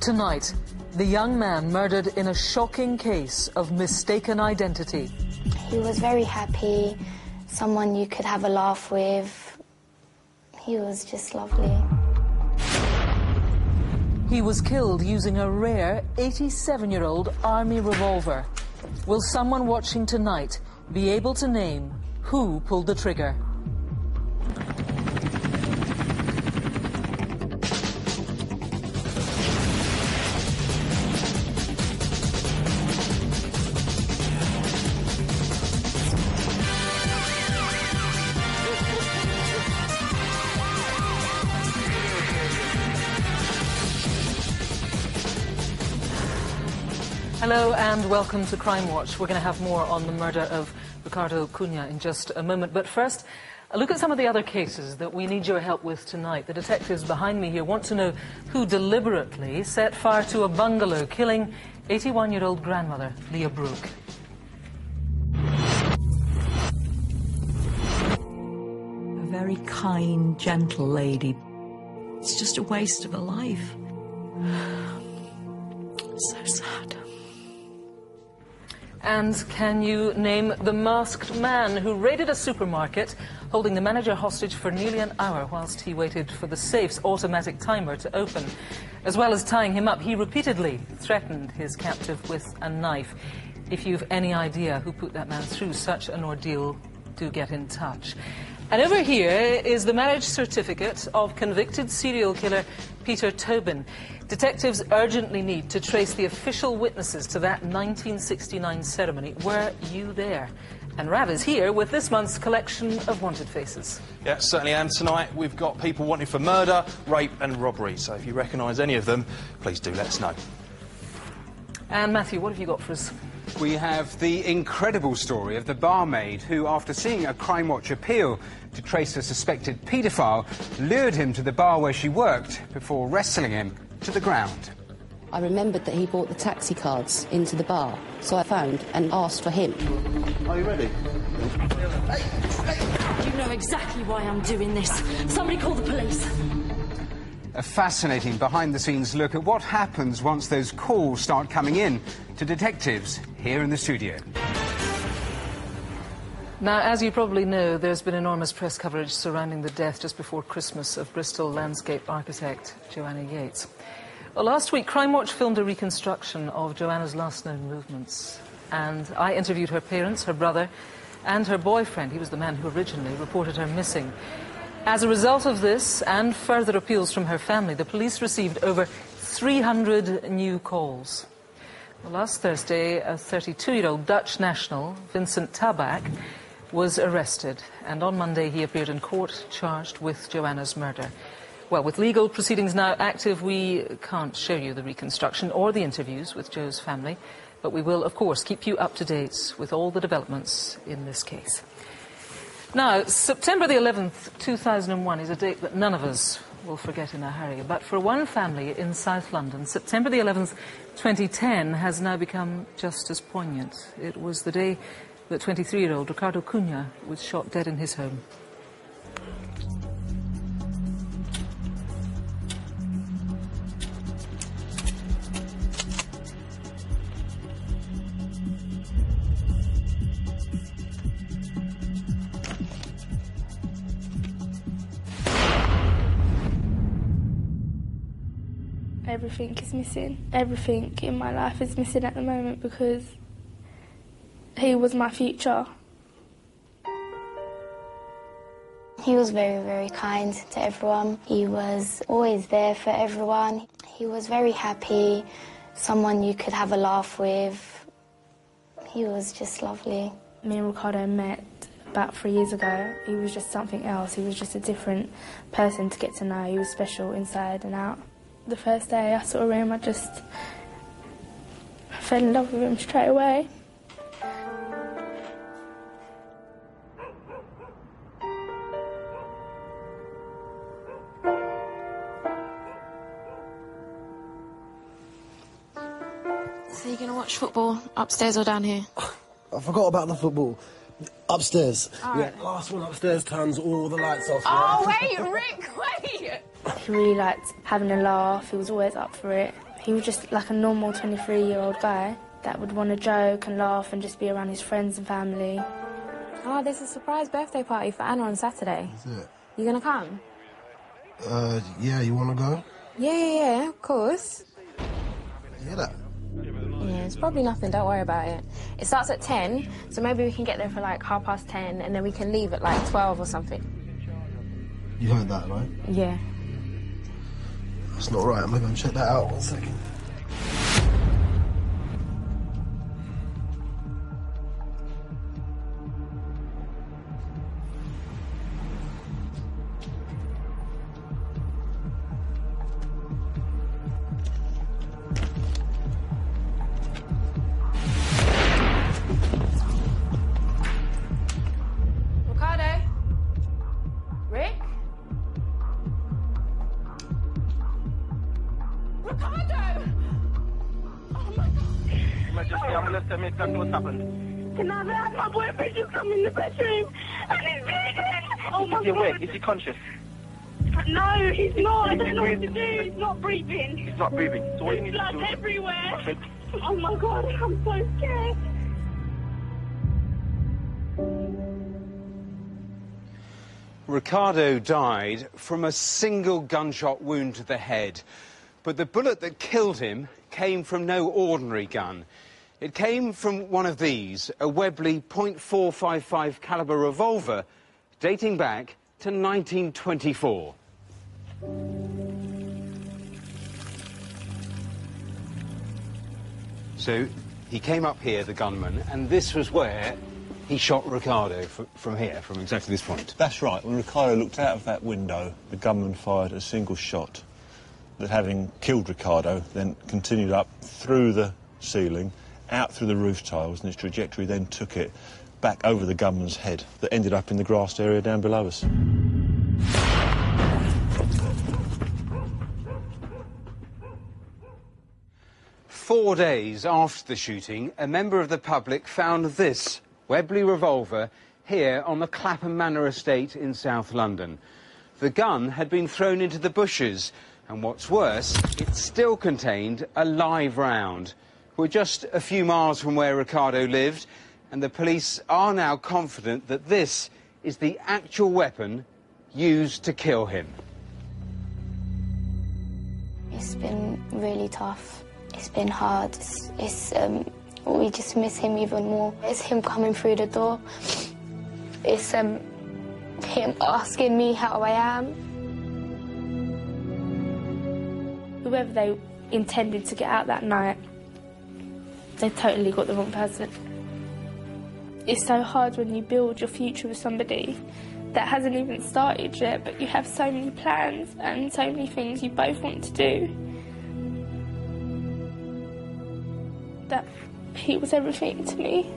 Tonight, the young man murdered in a shocking case of mistaken identity. He was very happy, someone you could have a laugh with. He was just lovely. He was killed using a rare 87-year-old army revolver. Will someone watching tonight be able to name who pulled the trigger? Hello and welcome to Crimewatch. We're going to have more on the murder of Ricardo Cunha in just a moment. But first, a look at some of the other cases that we need your help with tonight. The detectives behind me here want to know who deliberately set fire to a bungalow, killing 81-year-old grandmother Leah Brooke. A very kind, gentle lady. It's just a waste of a life. So sad. And can you name the masked man who raided a supermarket, holding the manager hostage for nearly an hour whilst he waited for the safe's automatic timer to open? As well as tying him up, he repeatedly threatened his captive with a knife. If you've any idea who put that man through such an ordeal, do get in touch. And over here is the marriage certificate of convicted serial killer Peter Tobin. Detectives urgently need to trace the official witnesses to that 1969 ceremony. Were you there? And Rav is here with this month's collection of wanted faces. Yeah, certainly am. Tonight we've got people wanted for murder, rape and robbery. So if you recognise any of them, please do let us know. And Matthew, what have you got for us? We have the incredible story of the barmaid who, after seeing a Crimewatch appeal to trace a suspected paedophile, lured him to the bar where she worked before wrestling him to the ground. I remembered that he brought the taxi cards into the bar, so I phoned and asked for him. Are you ready? You know exactly why I'm doing this. Somebody call the police. A fascinating behind-the-scenes look at what happens once those calls start coming in to detectives here in the studio. Now, as you probably know, there's been enormous press coverage surrounding the death just before Christmas of Bristol landscape architect Joanna Yates. Well, last week, Crimewatch filmed a reconstruction of Joanna's last known movements. And I interviewed her parents, her brother, and her boyfriend. He was the man who originally reported her missing. As a result of this and further appeals from her family, the police received over 300 new calls. Well, last Thursday, a 32-year-old Dutch national, Vincent Tabak, was arrested, and on Monday he appeared in court charged with Joanna's murder. Well, with legal proceedings now active, we can't show you the reconstruction or the interviews with Joe's family, but we will, of course, keep you up to date with all the developments in this case. Now, September the 11th, 2001 is a date that none of us will forget in a hurry. But for one family in South London, September the 11th, 2010 has now become just as poignant. It was the day that 23-year-old Ricardo Cunha was shot dead in his home. Everything is missing. Everything in my life is missing at the moment because he was my future. He was very, very kind to everyone. He was always there for everyone. He was very happy, someone you could have a laugh with. He was just lovely. Me and Ricardo met about 3 years ago. He was just something else. He was just a different person to get to know. He was special inside and out. The first day I saw him, I just fell in love with him straight away. So you're going to watch football upstairs or down here? I forgot about the football. Upstairs. Right. Yeah, last one upstairs turns all the lights off. Oh, wait, Rick, wait! He really liked having a laugh. He was always up for it. He was just like a normal 23-year-old guy that would want to joke and laugh and just be around his friends and family. Oh, there's a surprise birthday party for Anna on Saturday. Is it? You gonna come? Yeah, you want to go? Yeah, of course. You hear that? Yeah, it's probably nothing, don't worry about it. It starts at 10, so maybe we can get there for like 10:30 and then we can leave at like 12 or something. You heard that, right? Yeah. That's not right. I'm going to go and check that out. 1 second. Ricardo? Rick? Ricardo! Oh my God! Emergency ambulance, tell me exactly what's happened. Can I have my boyfriend just come in the bedroom and he's bleeding? Oh my Is he awake? God. Is he conscious? No, he's not. I don't know what to do. He's not breathing. He's not breathing. So what do you There's need to blood do? everywhere. Oh my God, I'm so scared. Ricardo died from a single gunshot wound to the head. But the bullet that killed him came from no ordinary gun. It came from one of these, a Webley .455 caliber revolver dating back to 1924. So he came up here, the gunman, and this was where he shot Ricardo from here, from exactly this point. That's right. When Ricardo looked out of that window, the gunman fired a single shot that, having killed Ricardo, then continued up through the ceiling, out through the roof tiles, and its trajectory then took it back over the gunman's head that ended up in the grassed area down below us. Four days after the shooting, a member of the public found this Webley revolver here on the Clapham Manor estate in South London. The gun had been thrown into the bushes, and what's worse, it still contained a live round. We're just a few miles from where Ricardo lived, and the police are now confident that this is the actual weapon used to kill him. It's been really tough. It's been hard. We just miss him even more. It's him coming through the door. It's him asking me how I am. Whoever they intended to get out that night, they totally got the wrong person. It's so hard when you build your future with somebody that hasn't even started yet, but you have so many plans and so many things you both want to do. That he was everything to me.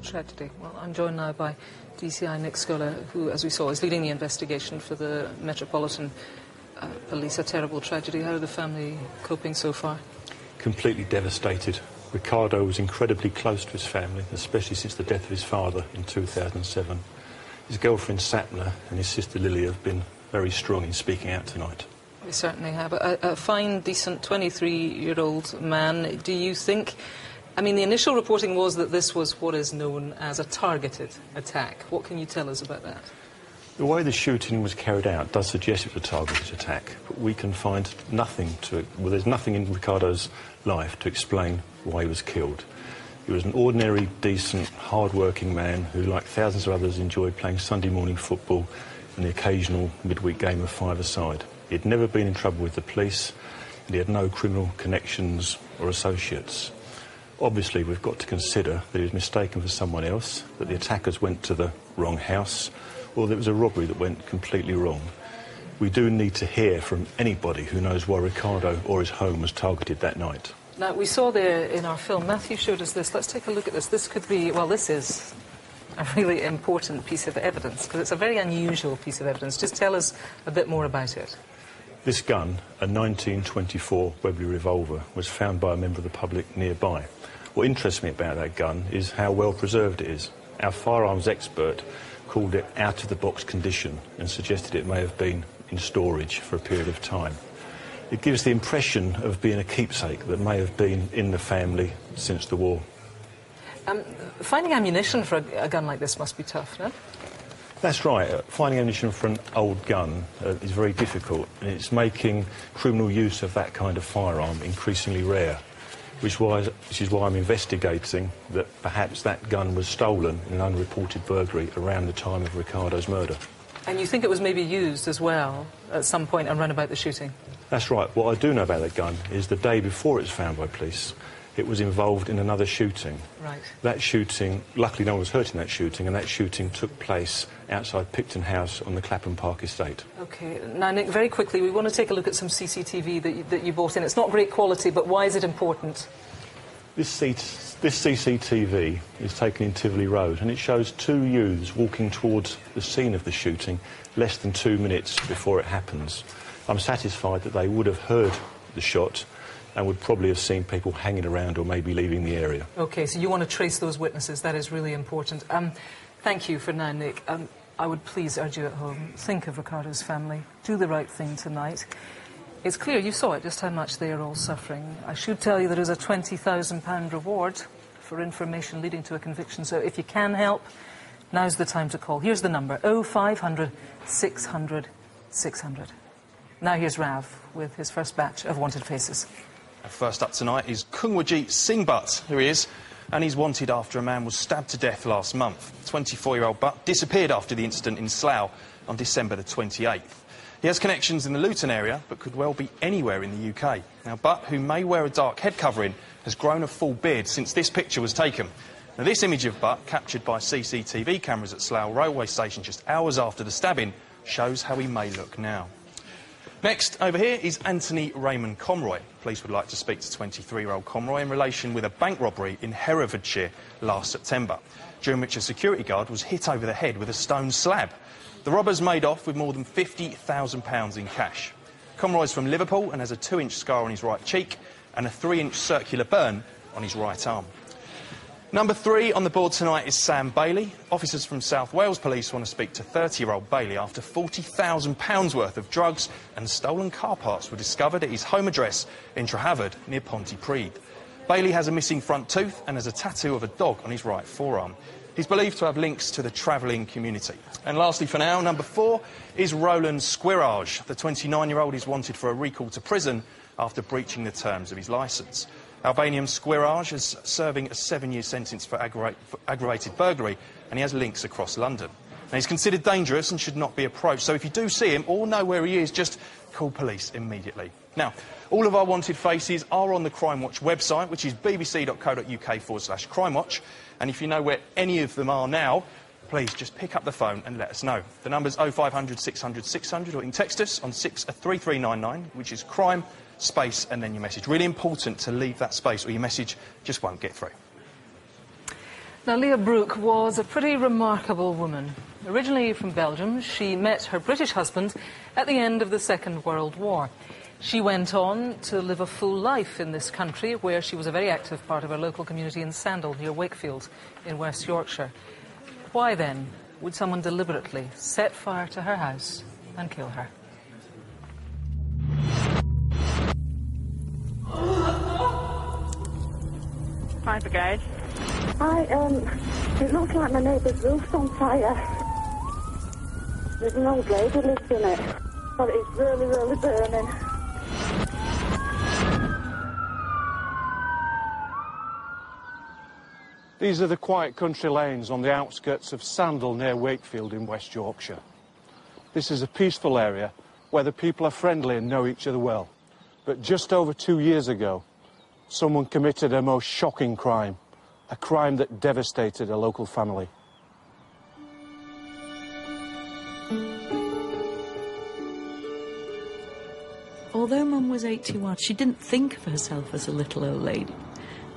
Tragedy. Well, I'm joined now by DCI Nick Scola, who, as we saw, is leading the investigation for the Metropolitan Police. A terrible tragedy. How are the family coping so far? Completely devastated. Ricardo was incredibly close to his family, especially since the death of his father in 2007. His girlfriend Sapna and his sister Lily have been very strong in speaking out tonight. We certainly have. A fine, decent 23-year-old man. Do you think... I mean, the initial reporting was that this was what is known as a targeted attack. What can you tell us about that? The way the shooting was carried out does suggest it was a targeted attack, but we can find nothing to it. Well, there's nothing in Ricardo's life to explain why he was killed. He was an ordinary, decent, hard-working man who, like thousands of others, enjoyed playing Sunday morning football and the occasional midweek game of five-a-side. He'd never been in trouble with the police, and he had no criminal connections or associates. Obviously, we've got to consider that he was mistaken for someone else, that the attackers went to the wrong house, or that it was a robbery that went completely wrong. We do need to hear from anybody who knows why Ricardo or his home was targeted that night. Now, we saw there in our film, Matthew showed us this. Let's take a look at this. This could be, well, this is a really important piece of evidence, because it's a very unusual piece of evidence. Just tell us a bit more about it. This gun, a 1924 Webley revolver, was found by a member of the public nearby. What interests me about that gun is how well preserved it is. Our firearms expert called it out-of-the-box condition and suggested it may have been in storage for a period of time. It gives the impression of being a keepsake that may have been in the family since the war. Finding ammunition for a gun like this must be tough, no? That's right. Finding ammunition for an old gun is very difficult, and it's making criminal use of that kind of firearm increasingly rare, which is why I'm investigating that perhaps that gun was stolen in an unreported burglary around the time of Ricardo's murder. And you think it was maybe used as well at some point and run about the shooting? That's right. What I do know about that gun is the day before it was found by police, it was involved in another shooting. Right. That shooting, luckily no one was hurt in that shooting, and that shooting took place outside Picton House on the Clapham Park estate. OK. Now, Nick, very quickly, we want to take a look at some CCTV that you bought in. It's not great quality, but why is it important? This CCTV is taken in Tivoli Road, and it shows two youths walking towards the scene of the shooting less than 2 minutes before it happens. I'm satisfied that they would have heard the shot and would probably have seen people hanging around or maybe leaving the area. OK, so you want to trace those witnesses. That is really important. Thank you for now, Nick. I would please urge you at home, think of Ricardo's family, do the right thing tonight. It's clear, you saw it, just how much they are all suffering. I should tell you there is a £20,000 reward for information leading to a conviction, so if you can help, now's the time to call. Here's the number, 0500 600 600. Now here's Rav with his first batch of wanted faces. First up tonight is Crimewatch Singh Butt. Here he is, and he's wanted after a man was stabbed to death last month. 24-year-old Butt disappeared after the incident in Slough on December the 28th. He has connections in the Luton area, but could well be anywhere in the UK. Now, Butt, who may wear a dark head covering, has grown a full beard since this picture was taken. Now, this image of Butt, captured by CCTV cameras at Slough railway station just hours after the stabbing, shows how he may look now. Next, over here, is Anthony Raymond Conroy. Police would like to speak to 23-year-old Conroy in relation with a bank robbery in Herefordshire last September, during which a security guard was hit over the head with a stone slab. The robbers made off with more than £50,000 in cash. Conroy's from Liverpool and has a 2-inch scar on his right cheek and a 3-inch circular burn on his right arm. Number 3 on the board tonight is Sam Bailey. Officers from South Wales Police want to speak to 30-year-old Bailey after £40,000 worth of drugs and stolen car parts were discovered at his home address in Trehavard near Pontypridd. Bailey has a missing front tooth and has a tattoo of a dog on his right forearm. He's believed to have links to the travelling community. And lastly for now, number 4 is Roland Squirage. The 29-year-old is wanted for a recall to prison after breaching the terms of his licence. Albanian Squirage is serving a 7-year sentence for aggravated burglary, and he has links across London. Now, he's considered dangerous and should not be approached, so if you do see him or know where he is, just call police immediately. Now, all of our wanted faces are on the Crimewatch website, which is bbc.co.uk/Crimewatch, and if you know where any of them are now, please just pick up the phone and let us know. The number's 0500 600 600, or you can text us on 3399, which is crime, space, and then your message. Really important to leave that space or your message just won't get through. Now, Leah Brooke was a pretty remarkable woman. Originally from Belgium, she met her British husband at the end of the Second World War. She went on to live a full life in this country, where she was a very active part of her local community in Sandal, near Wakefield, in West Yorkshire. Why, then, would someone deliberately set fire to her house and kill her? Hi, brigade. It looks like my neighbour's roof's on fire. There's an old lady lives in it, but it's really, really burning. These are the quiet country lanes on the outskirts of Sandal near Wakefield in West Yorkshire. This is a peaceful area where the people are friendly and know each other well. But just over 2 years ago, someone committed a most shocking crime, a crime that devastated a local family. Although Mum was 81, she didn't think of herself as a little old lady.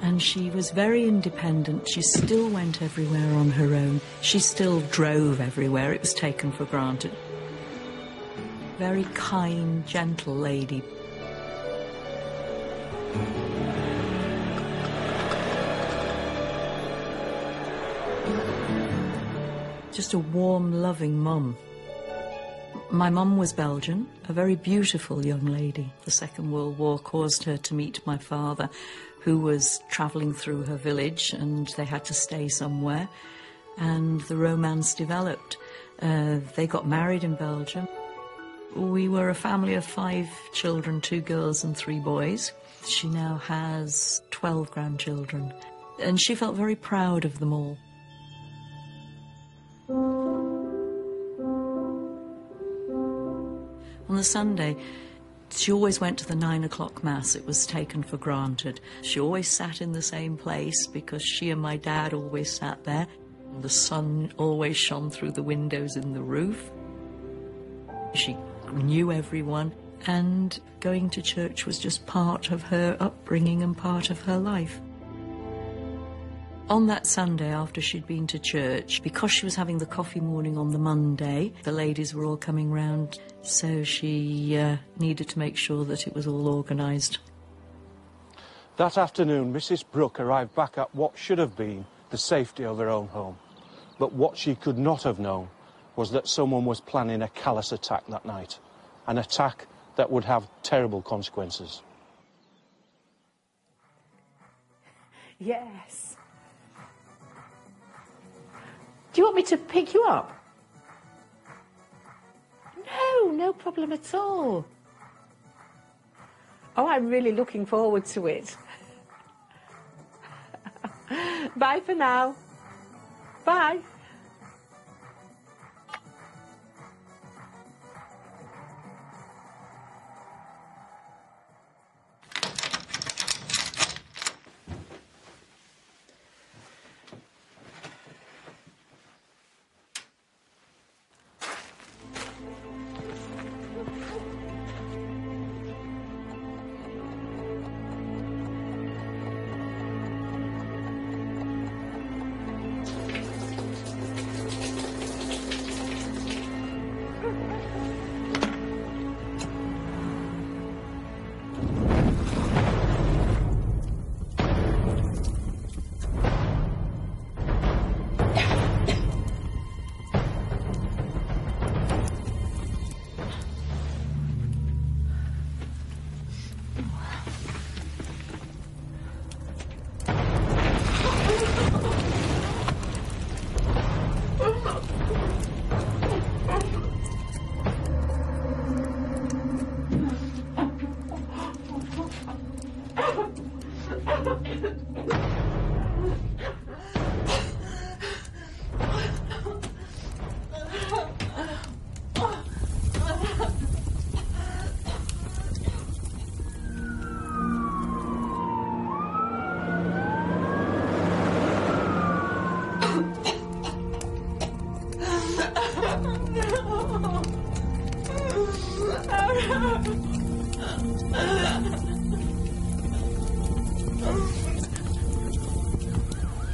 And she was very independent. She still went everywhere on her own. She still drove everywhere. It was taken for granted. Very kind, gentle lady. just a warm, loving mum. My mum was Belgian, a very beautiful young lady. The Second World War caused her to meet my father, who was travelling through her village, and they had to stay somewhere, and the romance developed. They got married in Belgium. We were a family of 5 children, 2 girls and 3 boys. She now has 12 grandchildren, and she felt very proud of them all. On the Sunday, she always went to the 9 o'clock mass. It was taken for granted. She always sat in the same place because she and my dad always sat there. The sun always shone through the windows in the roof. She knew everyone, and going to church was just part of her upbringing and part of her life. On that Sunday, after she'd been to church, because she was having the coffee morning on the Monday, the ladies were all coming round, so she needed to make sure that it was all organised. That afternoon, Mrs. Brooke arrived back at what should have been the safety of her own home. But what she could not have known was that someone was planning a callous attack that night, an attack that would have terrible consequences. Yes. Do you want me to pick you up? No, no problem at all. Oh, I'm really looking forward to it. Bye for now. Bye.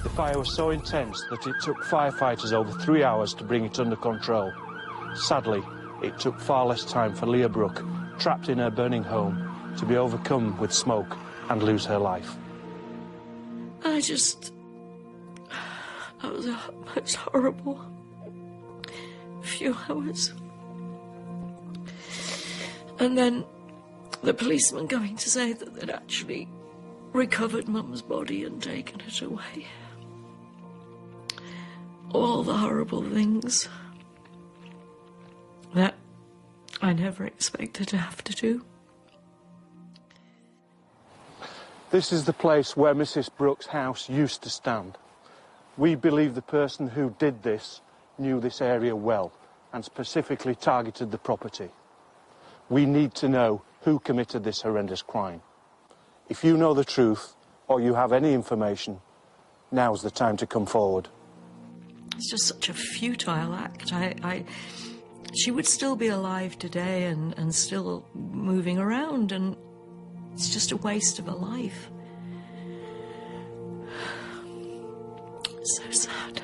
The fire was so intense that it took firefighters over 3 hours to bring it under control. Sadly, it took far less time for Leah Brooke, trapped in her burning home, to be overcome with smoke and lose her life. It was horrible. A few hours. And then the policeman coming to say that they'd actually recovered Mum's body and taken it away. All the horrible things that I never expected to have to do. This is the place where Mrs. Brooke's house used to stand. We believe the person who did this knew this area well and specifically targeted the property. We need to know who committed this horrendous crime. If you know the truth or you have any information, now's the time to come forward. It's just such a futile act. She would still be alive today and still moving around, and it's just a waste of a life. So sad.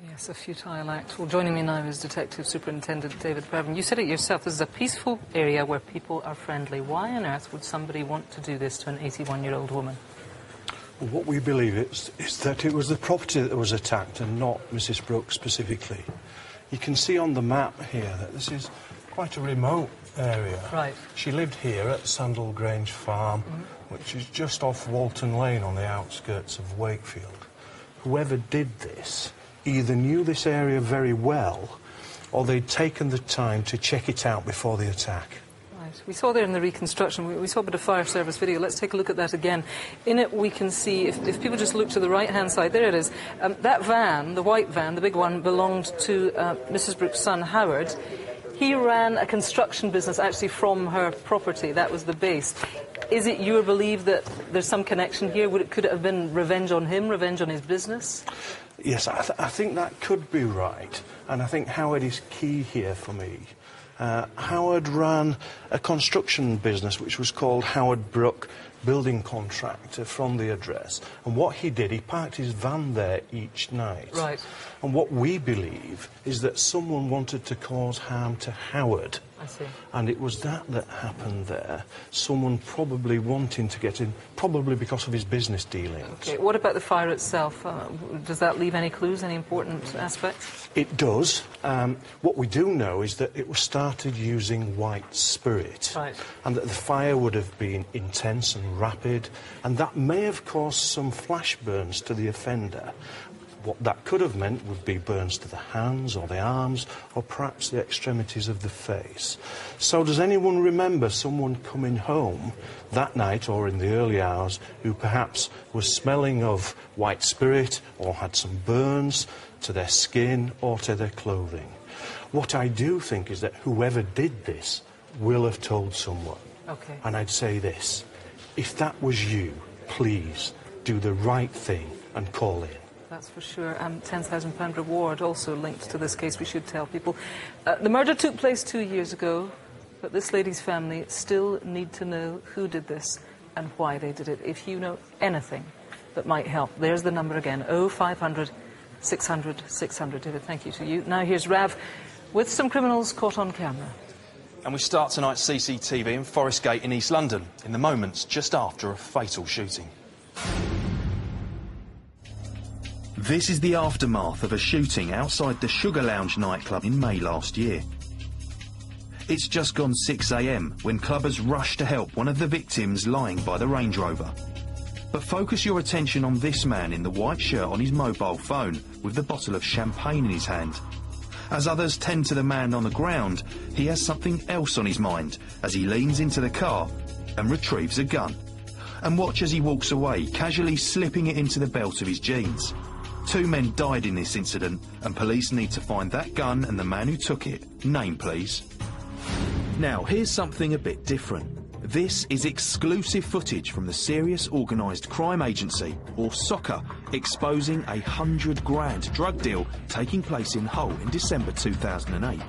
Yes, a futile act. Well, joining me now is Detective Superintendent David Bevan. You said it yourself, this is a peaceful area where people are friendly. Why on earth would somebody want to do this to an 81-year-old woman? Well, what we believe is that it was the property that was attacked and not Mrs. Brooks specifically. You can see on the map here that this is quite a remote area. Right. She lived here at Sandal Grange Farm, which is just off Walton Lane on the outskirts of Wakefield. Whoever did this either knew this area very well or they'd taken the time to check it out before the attack. Right. We saw there in the reconstruction, we saw a bit of fire service video. Let's take a look at that again. In it we can see, if people just look to the right-hand side, there it is. That van, the white van, the big one, belonged to Mrs. Brooks' son, Howard. He ran a construction business actually from her property. That was the base. Is it your belief that there's some connection here? Could it have been revenge on him, revenge on his business? Yes, I think that could be right. And I think Howard is key here for me. Howard ran a construction business which was called Howard Brook Building Contractor from the address. And what he did, he parked his van there each night. Right. And what we believe is that someone wanted to cause harm to Howard. I see. And it was that happened there. Someone probably wanting to get in, probably because of his business dealings. Okay, what about the fire itself? Does that leave any clues, any important aspects? It does. What we do know is that it was started using white spirit. Right. And that the fire would have been intense and rapid, and that may have caused some flash burns to the offender. What that could have meant would be burns to the hands or the arms or perhaps the extremities of the face. So does anyone remember someone coming home that night or in the early hours who perhaps was smelling of white spirit or had some burns to their skin or to their clothing? What I do think is that whoever did this will have told someone. Okay. And I'd say this: if that was you, please do the right thing and call in. That's for sure. £10,000 reward also linked to this case, we should tell people. The murder took place 2 years ago, but this lady's family still need to know who did this and why they did it. If you know anything that might help, there's the number again, 0500 600 600. David, thank you to you. Now here's Rav with some criminals caught on camera. And we start tonight's CCTV in Forest Gate in East London, in the moments just after a fatal shooting. This is the aftermath of a shooting outside the Sugar Lounge nightclub in May last year. It's just gone 6 a.m. when clubbers rushed to help one of the victims lying by the Range Rover. But focus your attention on this man in the white shirt on his mobile phone with the bottle of champagne in his hand. As others tend to the man on the ground, he has something else on his mind as he leans into the car and retrieves a gun. And watch as he walks away, casually slipping it into the belt of his jeans. 2 men died in this incident, and police need to find that gun and the man who took it. Name, please. Now, here's something a bit different. This is exclusive footage from the Serious Organised Crime Agency, or SOCA, exposing a 100 grand drug deal taking place in Hull in December 2008.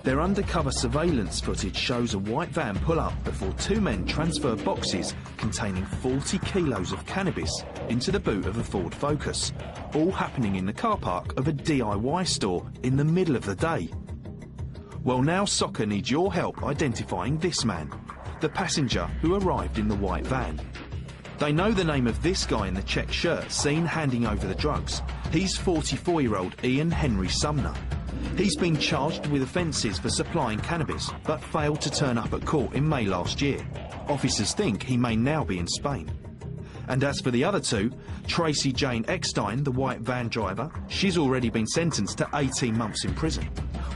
Their undercover surveillance footage shows a white van pull up before 2 men transfer boxes containing 40 kilos of cannabis into the boot of a Ford Focus, all happening in the car park of a DIY store in the middle of the day. Well, now SOCA needs your help identifying this man, the passenger who arrived in the white van. They know the name of this guy in the checked shirt seen handing over the drugs. He's 44-year-old Ian Henry Sumner. He's been charged with offences for supplying cannabis, but failed to turn up at court in May last year. Officers think he may now be in Spain. And as for the other 2, Tracy Jane Eckstein, the white van driver, she's already been sentenced to 18 months in prison.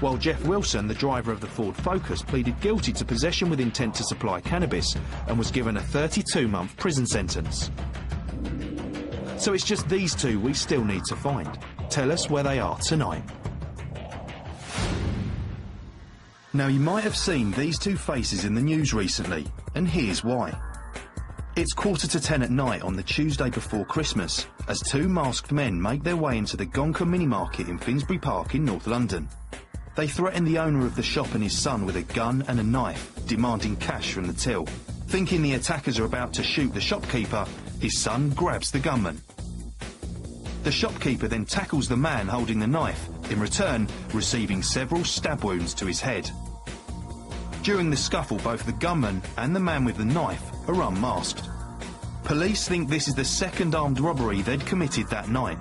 While Jeff Wilson, the driver of the Ford Focus, pleaded guilty to possession with intent to supply cannabis and was given a 32-month prison sentence. So it's just these 2 we still need to find. Tell us where they are tonight. Now, you might have seen these 2 faces in the news recently, and here's why. It's 10:15 at night on the Tuesday before Christmas, as 2 masked men make their way into the Gonka mini market in Finsbury Park in North London. They threaten the owner of the shop and his son with a gun and a knife, demanding cash from the till. Thinking the attackers are about to shoot the shopkeeper, his son grabs the gunman. The shopkeeper then tackles the man holding the knife, in return receiving several stab wounds to his head. During the scuffle, both the gunman and the man with the knife are unmasked. Police think this is the second armed robbery they'd committed that night.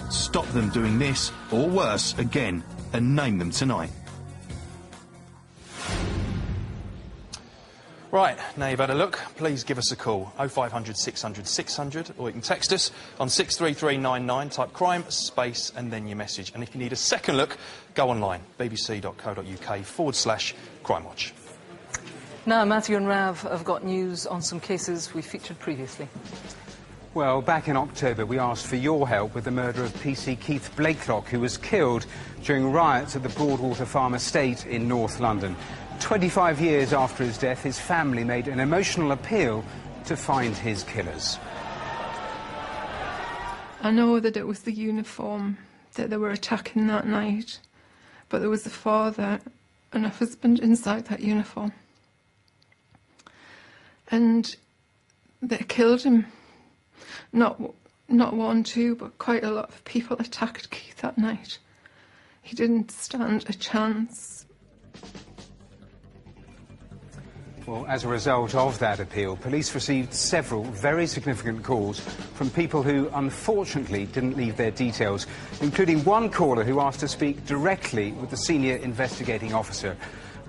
Stop them doing this, or worse, again, and name them tonight. Right, now you've had a look, please give us a call, 0500 600 600, or you can text us on 63399, type crime, space, and then your message. And if you need a second look, go online, bbc.co.uk/crimewatch. Now, Matthew and Rav have got news on some cases we featured previously. Well, back in October, we asked for your help with the murder of PC Keith Blakelock, who was killed during riots at the Broadwater Farm estate in North London. 25 years after his death, his family made an emotional appeal to find his killers. I know that it was the uniform that they were attacking that night, but there was a father and a husband inside that uniform. And they killed him. Not one, two, but quite a lot of people attacked Keith that night. He didn't stand a chance. Well, as a result of that appeal, police received several very significant calls from people who unfortunately didn't leave their details, including one caller who asked to speak directly with the senior investigating officer.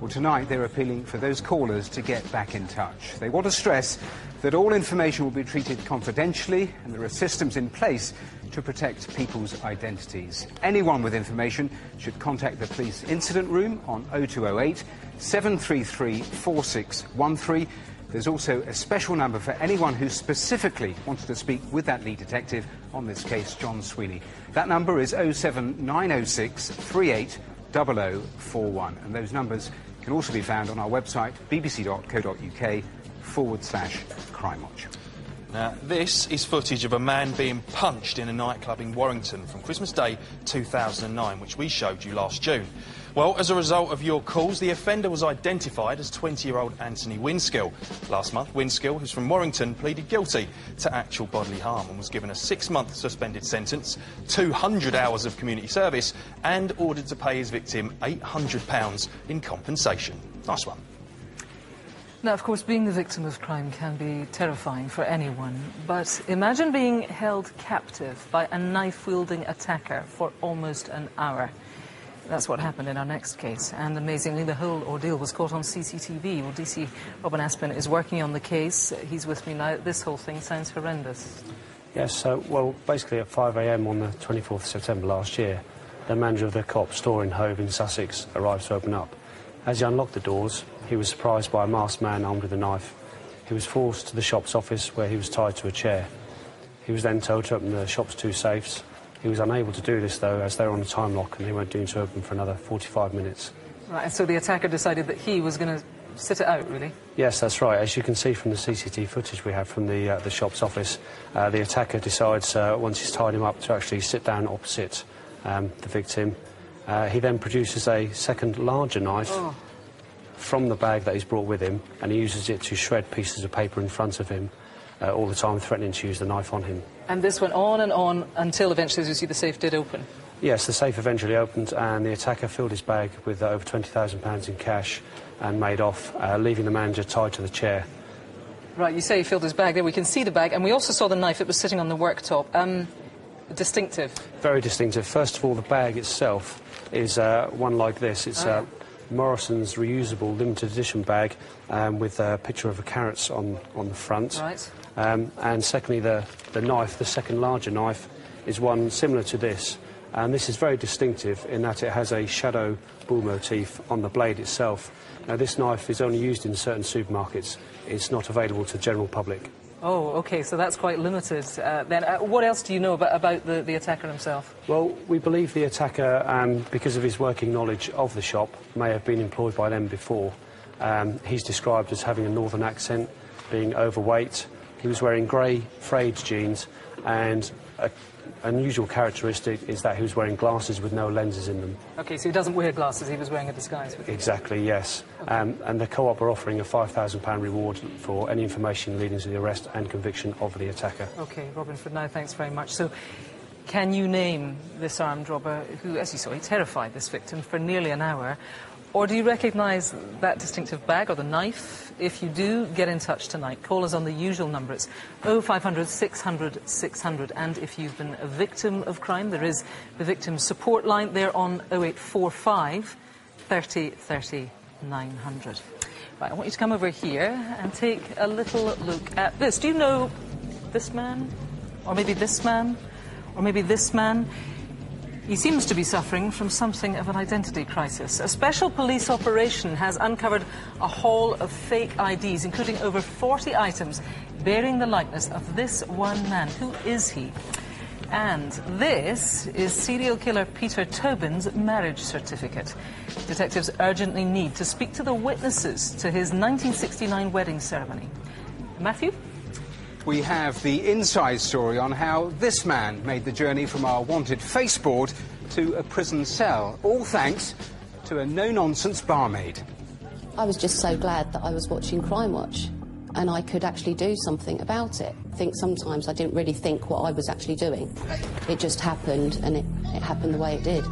Well, tonight they're appealing for those callers to get back in touch. They want to stress that all information will be treated confidentially and there are systems in place to protect people's identities. Anyone with information should contact the police incident room on 0208 733 4613. There's also a special number for anyone who specifically wanted to speak with that lead detective on this case, John Sweeney. That number is 07906 38 0041, and those numbers can also be found on our website, bbc.co.uk/crimewatch. Now, this is footage of a man being punched in a nightclub in Warrington from Christmas Day 2009, which we showed you last June. Well, as a result of your calls, the offender was identified as 20-year-old Anthony Winskill. Last month, Winskill, who's from Warrington, pleaded guilty to actual bodily harm and was given a 6-month suspended sentence, 200 hours of community service, and ordered to pay his victim £800 in compensation. Nice one. Now, of course, being the victim of crime can be terrifying for anyone, but imagine being held captive by a knife-wielding attacker for almost an hour. That's what happened in our next case, and amazingly the whole ordeal was caught on CCTV. Well, DC Robin Aspin is working on the case. He's with me now. This whole thing sounds horrendous. Yes, well, basically at 5 a.m. on the 24th of September last year, the manager of the Co-op store in Hove in Sussex arrived to open up. As he unlocked the doors, he was surprised by a masked man armed with a knife. He was forced to the shop's office where he was tied to a chair. He was then told to open the shop's 2 safes. He was unable to do this, though, as they were on a time lock and they weren't due to open for another 45 minutes. Right, so the attacker decided that he was going to sit it out, really? Yes, that's right. As you can see from the CCTV footage we have from the shop's office, the attacker decides, once he's tied him up, to actually sit down opposite the victim. He then produces a second larger knife from the bag that he's brought with him, and he uses it to shred pieces of paper in front of him, all the time threatening to use the knife on him. And this went on and on until eventually, as you see, the safe did open? Yes, the safe eventually opened and the attacker filled his bag with over £20,000 in cash and made off, leaving the manager tied to the chair. Right, you say he filled his bag there. We can see the bag, and we also saw the knife. It was sitting on the worktop. Distinctive. Very distinctive. First of all, the bag itself is one like this. It's Morrison's reusable limited edition bag with a picture of a carrots on the front. Right. And secondly, the knife, the second larger knife, is one similar to this. And this is very distinctive in that it has a shadow bull motif on the blade itself. Now, this knife is only used in certain supermarkets. It's not available to the general public. Oh, OK, so that's quite limited. Then what else do you know about the attacker himself? Well, we believe the attacker, because of his working knowledge of the shop, may have been employed by them before. He's described as having a northern accent, being overweight. He was wearing grey frayed jeans, and an unusual characteristic is that he was wearing glasses with no lenses in them. OK, so he doesn't wear glasses, he was wearing a disguise. Exactly, yes. Okay. And the Co-op are offering a £5,000 reward for any information leading to the arrest and conviction of the attacker. OK, Robin, for now, thanks very much. So, can you name this armed robber who, as you saw, he terrified this victim for nearly an hour? Or do you recognise that distinctive bag or the knife? If you do, get in touch tonight. Call us on the usual number. It's 0500 600 600. And if you've been a victim of crime, there is the victim support line there on 0845 30 30 900. Right, I want you to come over here and take a little look at this. Do you know this man? Or maybe this man? Or maybe this man? He seems to be suffering from something of an identity crisis. A special police operation has uncovered a haul of fake IDs, including over 40 items bearing the likeness of this one man. Who is he? And this is serial killer Peter Tobin's marriage certificate. Detectives urgently need to speak to the witnesses to his 1969 wedding ceremony. Matthew? We have the inside story on how this man made the journey from our wanted faceboard to a prison cell, all thanks to a no-nonsense barmaid. I was just so glad that I was watching Crimewatch and I could actually do something about it. I think sometimes I didn't really think what I was actually doing. It just happened, and it happened the way it did.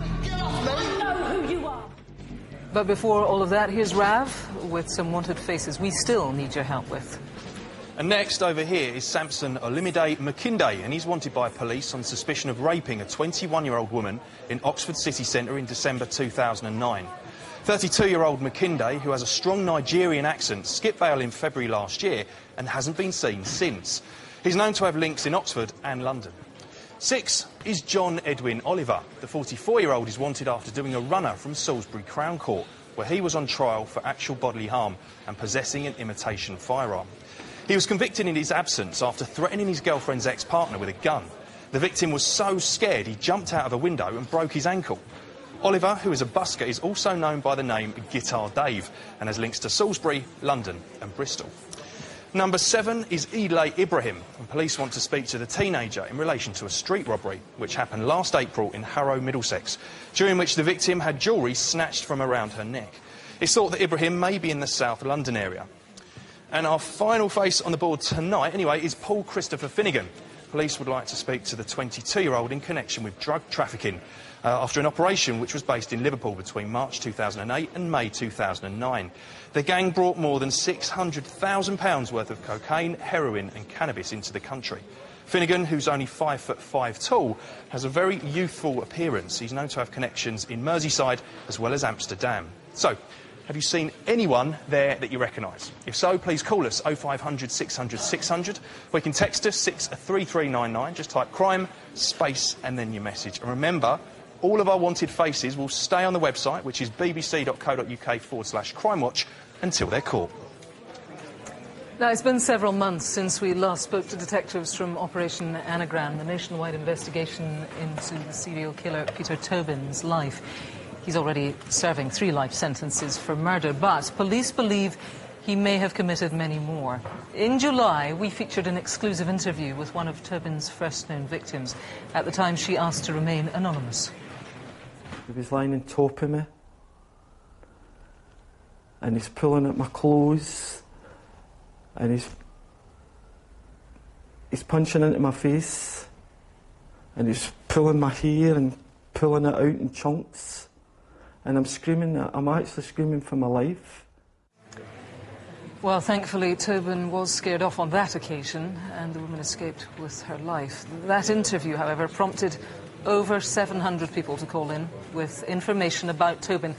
But before all of that, here's Rav with some wanted faces we still need your help with. And next over here is Samson Olimide Makinde, and he's wanted by police on suspicion of raping a 21-year-old woman in Oxford city centre in December 2009. 32-year-old Makinde, who has a strong Nigerian accent, skipped bail in February last year and hasn't been seen since. He's known to have links in Oxford and London. 6 is John Edwin Oliver. The 44-year-old is wanted after doing a runner from Salisbury Crown Court, where he was on trial for actual bodily harm and possessing an imitation firearm. He was convicted in his absence after threatening his girlfriend's ex-partner with a gun. The victim was so scared he jumped out of a window and broke his ankle. Oliver, who is a busker, is also known by the name Guitar Dave and has links to Salisbury, London and Bristol. Number 7 is Ile Ibrahim, and police want to speak to the teenager in relation to a street robbery which happened last April in Harrow, Middlesex, during which the victim had jewellery snatched from around her neck. It's thought that Ibrahim may be in the South London area. And our final face on the board tonight, anyway, is Paul Christopher Finnegan. Police would like to speak to the 22-year-old in connection with drug trafficking after an operation which was based in Liverpool between March 2008 and May 2009. The gang brought more than £600,000 worth of cocaine, heroin and cannabis into the country. Finnegan, who's only 5'5" tall, has a very youthful appearance. He's known to have connections in Merseyside as well as Amsterdam. So, have you seen anyone there that you recognise? If so, please call us 0500 600 600. Or you can text us 63399. Just type crime, space and then your message. And remember, all of our wanted faces will stay on the website, which is bbc.co.uk/crimewatch, until they're caught. Now, it's been several months since we last spoke to detectives from Operation Anagram, the nationwide investigation into the serial killer Peter Tobin's life. He's already serving 3 life sentences for murder, but police believe he may have committed many more. In July, we featured an exclusive interview with one of Tobin's first-known victims. At the time, she asked to remain anonymous. He was lying on top of me, and he's pulling at my clothes, and he's punching into my face, and he's pulling my hair and pulling it out in chunks. And I'm actually screaming for my life. Well, thankfully, Tobin was scared off on that occasion, and the woman escaped with her life. That interview, however, prompted over 700 people to call in with information about Tobin,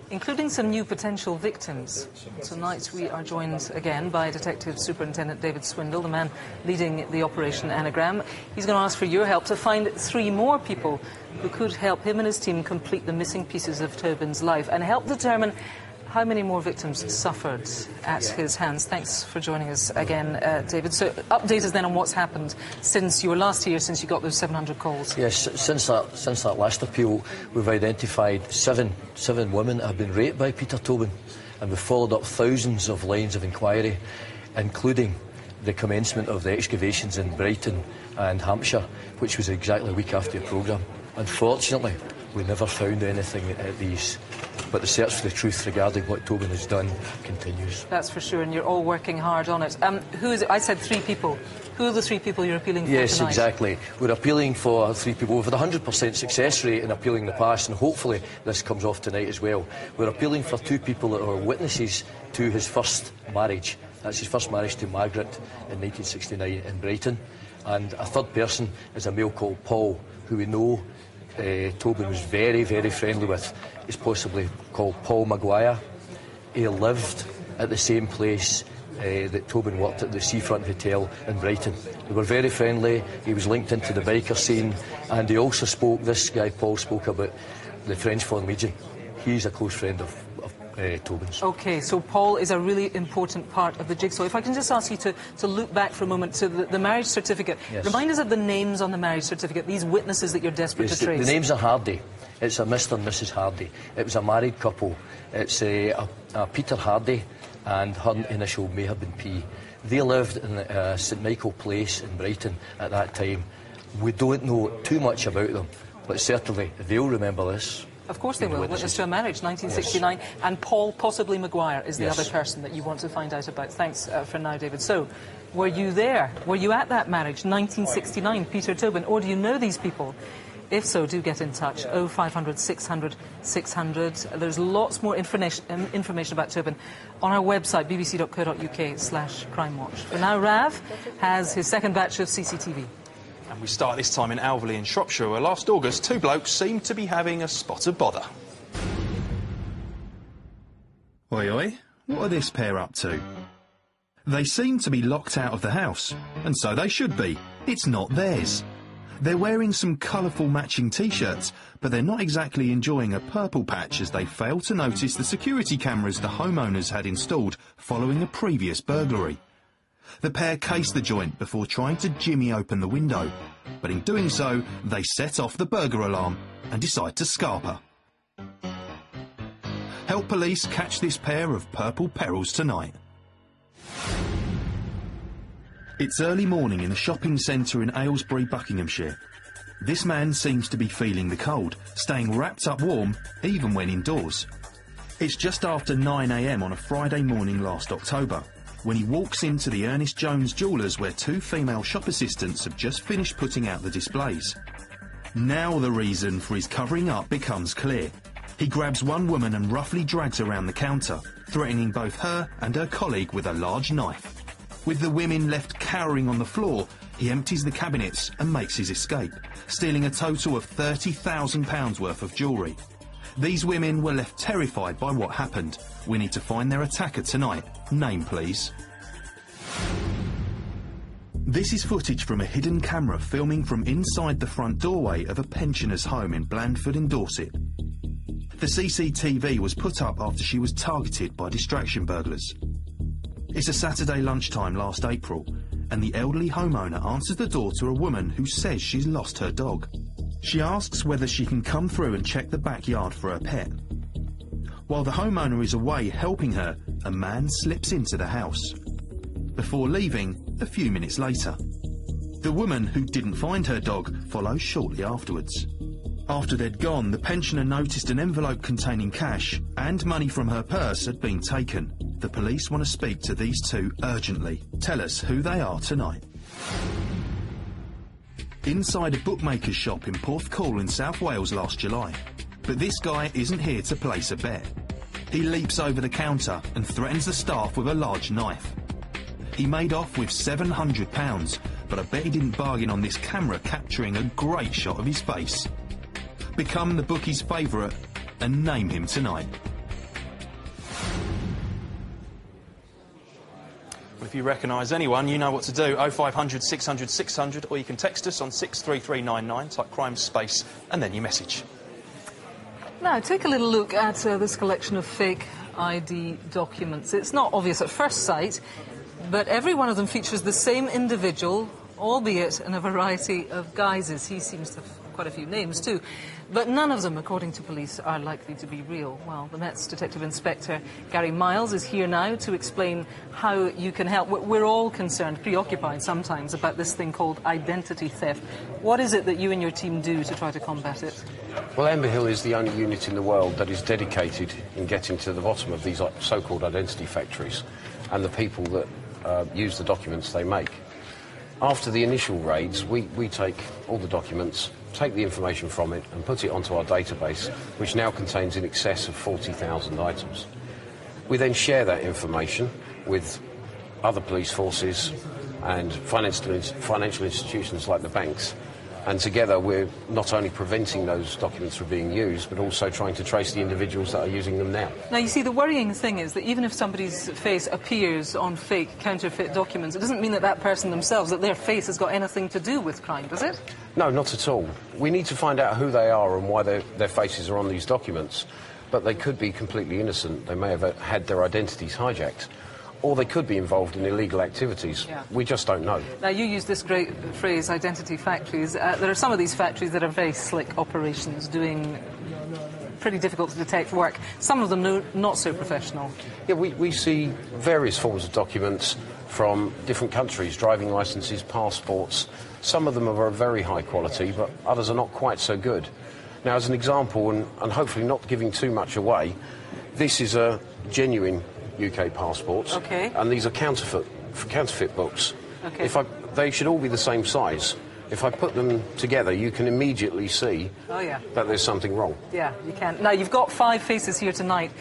including some new potential victims. Tonight we are joined again by Detective Superintendent David Swindle, the man leading the Operation Anagram. He's going to ask for your help to find 3 more people who could help him and his team complete the missing pieces of Tobin's life and help determine how many more victims suffered at his hands. Thanks for joining us again, David. So update us then on what's happened since you were last here, since you got those 700 calls. Yes, since that last appeal, we've identified seven women that have been raped by Peter Tobin, and we've followed up thousands of lines of inquiry, including the commencement of the excavations in Brighton and Hampshire, which was exactly a week after your programme. Unfortunately, we never found anything at these, but the search for the truth regarding what Tobin has done continues. That's for sure, and you're all working hard on it. Who is it? I said 3 people. Who are the 3 people you're appealing for Yes, tonight? exactly. We're appealing for 3 people. We've had a 100% success rate in appealing in the past, and hopefully this comes off tonight as well. We're appealing for 2 people that are witnesses to his first marriage. That's his first marriage to Margaret in 1969 in Brighton. And a 3rd person is a male called Paul, who we know Tobin was very, very friendly with. He's possibly called Paul Maguire. He lived at the same place that Tobin worked at, the Seafront Hotel in Brighton. They were very friendly. He was linked into the biker scene, and he also spoke, this guy Paul spoke about the French Foreign Legion. He's a close friend of Tobin's. OK, so Paul is a really important part of the jigsaw. If I can just ask you to look back for a moment to the marriage certificate. Yes. Remind us of the names on the marriage certificate, these witnesses that you're desperate to trace. The names are Hardy. It's a Mr and Mrs Hardy. It was a married couple. It's a Peter Hardy, and her initial may have been P. They lived in St Michael Place in Brighton at that time. We don't know too much about them, but certainly they'll remember this. Of course they will. Witness to a marriage, 1969. Yes. And Paul, possibly Maguire, is the other person that you want to find out about. Thanks for now, David. So, were you there? Were you at that marriage, 1969, Peter Tobin? Or do you know these people? If so, do get in touch. 0500 600 600. There's lots more information about Tobin on our website, bbc.co.uk/crimewatch. For now, Rav has his second batch of CCTV. And we start this time in Alverley in Shropshire, where last August 2 blokes seemed to be having a spot of bother. Oi, oi, what are this pair up to? They seem to be locked out of the house, and so they should be. It's not theirs. They're wearing some colourful matching T-shirts, but they're not exactly enjoying a purple patch as they fail to notice the security cameras the homeowners had installed following a previous burglary. The pair case the joint before trying to jimmy open the window, but in doing so, they set off the burglar alarm and decide to scarper. Help police catch this pair of purple perils tonight. It's early morning in a shopping centre in Aylesbury, Buckinghamshire. This man seems to be feeling the cold, staying wrapped up warm even when indoors. It's just after 9 AM on a Friday morning last October, when he walks into the Ernest Jones Jewellers, where 2 female shop assistants have just finished putting out the displays. Now the reason for his covering up becomes clear. He grabs one woman and roughly drags her around the counter, threatening both her and her colleague with a large knife. With the women left cowering on the floor, he empties the cabinets and makes his escape, stealing a total of £30,000 worth of jewellery. These women were left terrified by what happened. We need to find their attacker tonight. Name, please. This is footage from a hidden camera filming from inside the front doorway of a pensioner's home in Blandford in Dorset. The CCTV was put up after she was targeted by distraction burglars. It's a Saturday lunchtime last April, and the elderly homeowner answers the door to a woman who says she's lost her dog. She asks whether she can come through and check the backyard for her pet. While the homeowner is away helping her, a man slips into the house, before leaving a few minutes later. The woman, who didn't find her dog, follows shortly afterwards. After they'd gone, the pensioner noticed an envelope containing cash and money from her purse had been taken. The police want to speak to these 2 urgently. Tell us who they are tonight. Inside a bookmaker's shop in Porthcawl in South Wales last July. But this guy isn't here to place a bet. He leaps over the counter and threatens the staff with a large knife. He made off with £700, but I bet he didn't bargain on this camera capturing a great shot of his face. Become the bookie's favourite and name him tonight. Well, if you recognise anyone, you know what to do. 0500 600 600, or you can text us on 63399, type crime space, and then your message. Now, take a little look at this collection of fake ID documents. It's not obvious at first sight, but every one of them features the same individual, albeit in a variety of guises. He seems to have quite a few names too, but none of them, according to police, are likely to be real. Well, the Met's Detective Inspector Gary Miles is here now to explain how you can help. We're all concerned, preoccupied sometimes, about this thing called identity theft. What is it that you and your team do to try to combat it? Well, Amber Hill is the only unit in the world that is dedicated in getting to the bottom of these so-called identity factories and the people that use the documents they make. After the initial raids, we take all the documents, take the information from it and put it onto our database, which now contains in excess of 40,000 items. We then share that information with other police forces and financial institutions like the banks. And together we're not only preventing those documents from being used, but also trying to trace the individuals that are using them now. Now, you see, the worrying thing is that even if somebody's face appears on fake, counterfeit documents, it doesn't mean that that person themselves, that their face has got anything to do with crime, does it? No, not at all. We need to find out who they are and why their faces are on these documents. But they could be completely innocent. They may have had their identities hijacked. Or they could be involved in illegal activities. Yeah. We just don't know. Now, you use this great phrase, identity factories. There are some of these factories that are very slick operations, doing pretty difficult to detect work. Some of them not so professional. Yeah, we see various forms of documents from different countries, driving licences, passports. Some of them are of very high quality, but others are not quite so good. Now, as an example, and hopefully not giving too much away, this is a genuine UK passports, okay, and these are counterfeit books. Okay. They should all be the same size. If I put them together, you can immediately see that there's something wrong. Yeah, you can. Now, you've got 5 faces here tonight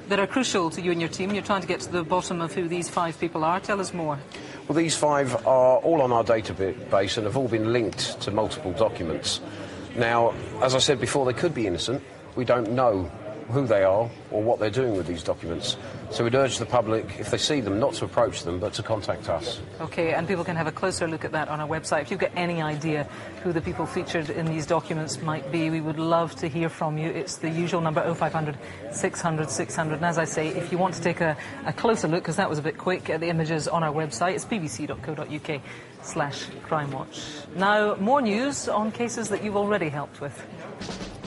that are crucial to you and your team. You're trying to get to the bottom of who these 5 people are. Tell us more. Well, these 5 are all on our database and have all been linked to multiple documents. Now, as I said before, they could be innocent. We don't know who they are or what they're doing with these documents. So we'd urge the public, if they see them, not to approach them, but to contact us. OK, and people can have a closer look at that on our website. If you've got any idea who the people featured in these documents might be, we would love to hear from you. It's the usual number, 0500 600 600. And as I say, if you want to take a closer look, because that was a bit quick, at the images on our website, it's bbc.co.uk/crimewatch. Now, more news on cases that you've already helped with.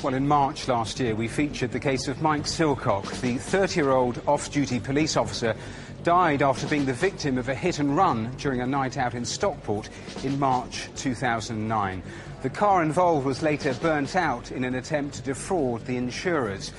Well, in March last year, we featured the case of Mike Silcock. The 30-year-old off-duty police officer died after being the victim of a hit-and-run during a night out in Stockport in March 2009. The car involved was later burnt out in an attempt to defraud the insurers.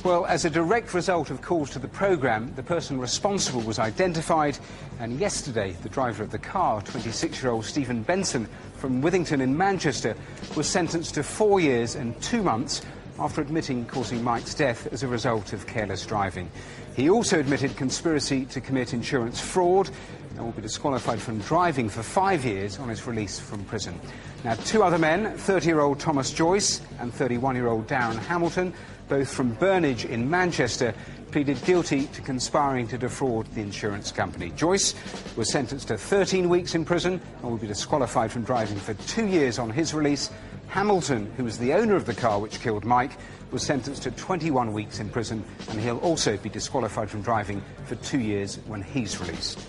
Well, as a direct result of calls to the programme, the person responsible was identified, and yesterday the driver of the car, 26-year-old Stephen Benson from Withington in Manchester, was sentenced to 4 years and 2 months after admitting causing Mike's death as a result of careless driving. He also admitted conspiracy to commit insurance fraud and will be disqualified from driving for 5 years on his release from prison. Now, 2 other men, 30-year-old Thomas Joyce and 31-year-old Darren Hamilton, both from Burnage in Manchester, pleaded guilty to conspiring to defraud the insurance company. Joyce was sentenced to 13 weeks in prison and will be disqualified from driving for 2 years on his release. Hamilton, who was the owner of the car which killed Mike, was sentenced to 21 weeks in prison, and he'll also be disqualified from driving for 2 years when he's released.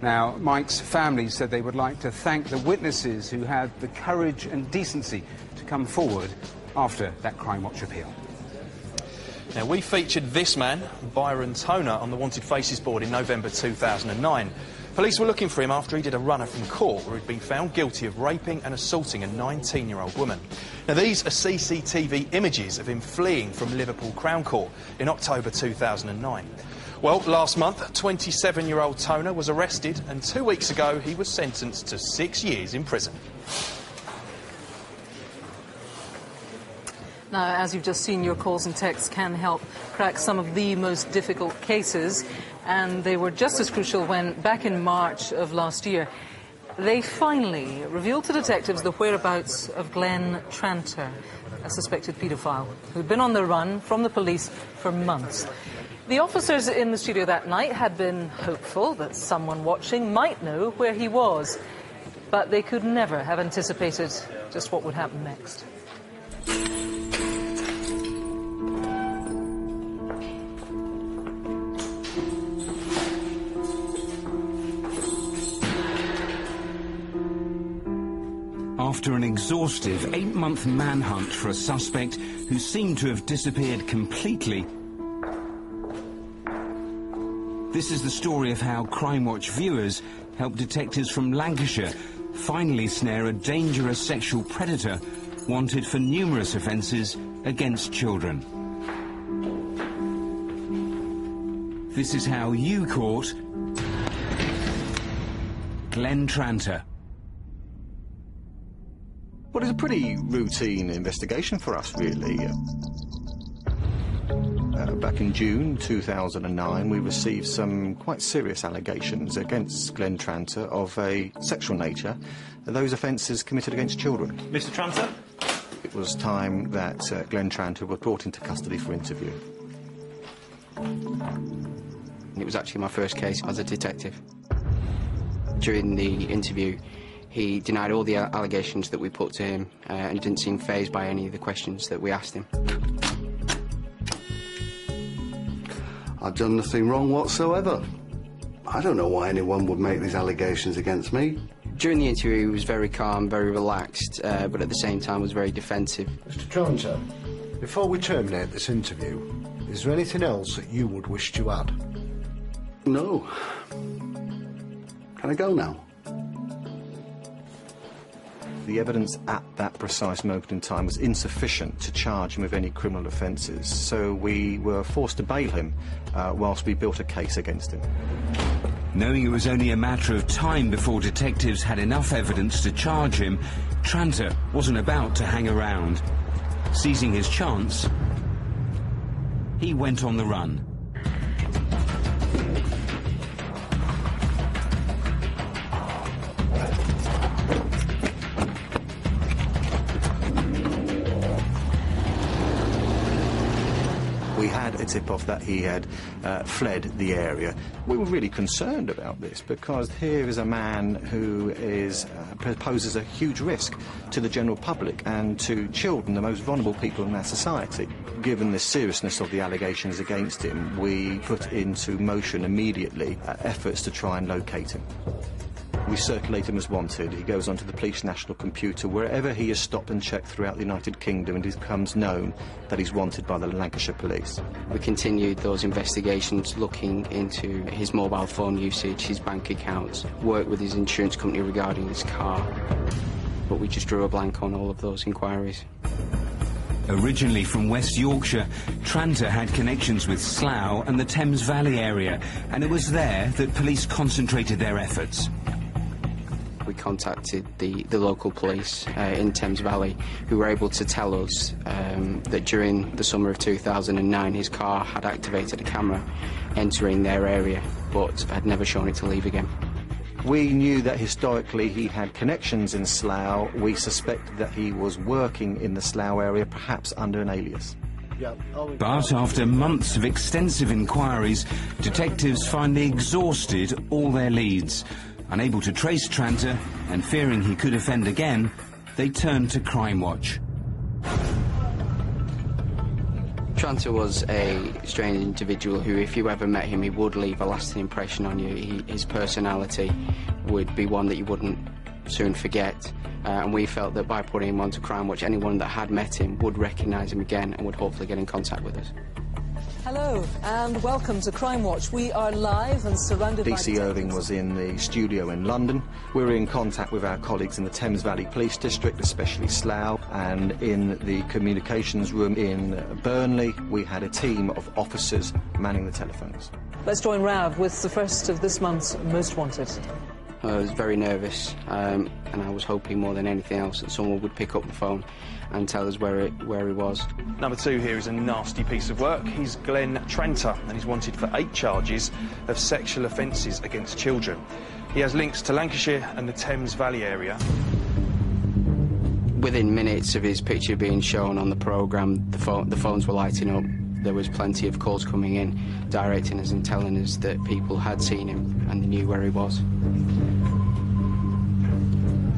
Now, Mike's family said they would like to thank the witnesses who had the courage and decency to come forward after that Crimewatch appeal. Now, we featured this man, Byron Toner, on the Wanted Faces board in November 2009. Police were looking for him after he did a runner from court where he'd been found guilty of raping and assaulting a 19-year-old woman. Now, these are CCTV images of him fleeing from Liverpool Crown Court in October 2009. Well, last month, 27-year-old Toner was arrested, and 2 weeks ago he was sentenced to 6 years in prison. Now, as you've just seen, your calls and texts can help crack some of the most difficult cases, and they were just as crucial when, back in March of last year, they finally revealed to detectives the whereabouts of Glenn Tranter, a suspected paedophile, who'd been on the run from the police for months. The officers in the studio that night had been hopeful that someone watching might know where he was, but they could never have anticipated just what would happen next. After an exhaustive 8-month manhunt for a suspect who seemed to have disappeared completely, this is the story of how Crimewatch viewers helped detectives from Lancashire finally snare a dangerous sexual predator wanted for numerous offences against children. This is how you caught Glenn Tranter. was a pretty routine investigation for us, really. Back in June 2009, we received some quite serious allegations against Glenn Tranter of a sexual nature, those offences committed against children. Mr. Tranter? It was time that Glenn Tranter was brought into custody for interview. It was actually my first case as a detective. During the interview, he denied all the allegations that we put to him and he didn't seem fazed by any of the questions that we asked him. I've done nothing wrong whatsoever. I don't know why anyone would make these allegations against me. During the interview, he was very calm, very relaxed, but at the same time was very defensive. Mr. Tranter, before we terminate this interview, is there anything else that you would wish to add? No. Can I go now? The evidence at that precise moment in time was insufficient to charge him with any criminal offences, so we were forced to bail him whilst we built a case against him. Knowing it was only a matter of time before detectives had enough evidence to charge him, Tranter wasn't about to hang around. Seizing his chance, he went on the run. We had a tip-off that he had fled the area. We were really concerned about this because here is a man who poses a huge risk to the general public and to children, the most vulnerable people in our society. Given the seriousness of the allegations against him, we put into motion immediately efforts to try and locate him. We circulate him as wanted. He goes onto the police national computer. Wherever he is stopped and checked throughout the United Kingdom, it becomes known that he's wanted by the Lancashire police. We continued those investigations looking into his mobile phone usage, his bank accounts, worked with his insurance company regarding his car. But we just drew a blank on all of those inquiries. Originally from West Yorkshire, Tranter had connections with Slough and the Thames Valley area, and it was there that police concentrated their efforts. We contacted the local police in Thames Valley, who were able to tell us that during the summer of 2009 his car had activated a camera entering their area, but had never shown it to leave again. We knew that historically he had connections in Slough. We suspected that he was working in the Slough area, perhaps under an alias. But after months of extensive inquiries, detectives finally exhausted all their leads. Unable to trace Tranter and fearing he could offend again, they turned to Crimewatch. Tranter was a strange individual who, if you ever met him, he would leave a lasting impression on you. His personality would be one that you wouldn't soon forget. And we felt that by putting him onto Crimewatch, anyone that had met him would recognise him again and would hopefully get in contact with us. Hello and welcome to Crimewatch. We are live and surrounded by DC Irving was in the studio in London. We were in contact with our colleagues in the Thames Valley Police District, especially Slough, and in the communications room in Burnley we had a team of officers manning the telephones. Let's join Rav with the first of this month's Most Wanted. I was very nervous and I was hoping more than anything else that someone would pick up the phone and tell us where he was. Number 2 here is a nasty piece of work. He's Glenn Tranter and he's wanted for 8 charges of sexual offences against children. He has links to Lancashire and the Thames Valley area. Within minutes of his picture being shown on the programme, the phones were lighting up. There was plenty of calls coming in, directing us and telling us that people had seen him and they knew where he was.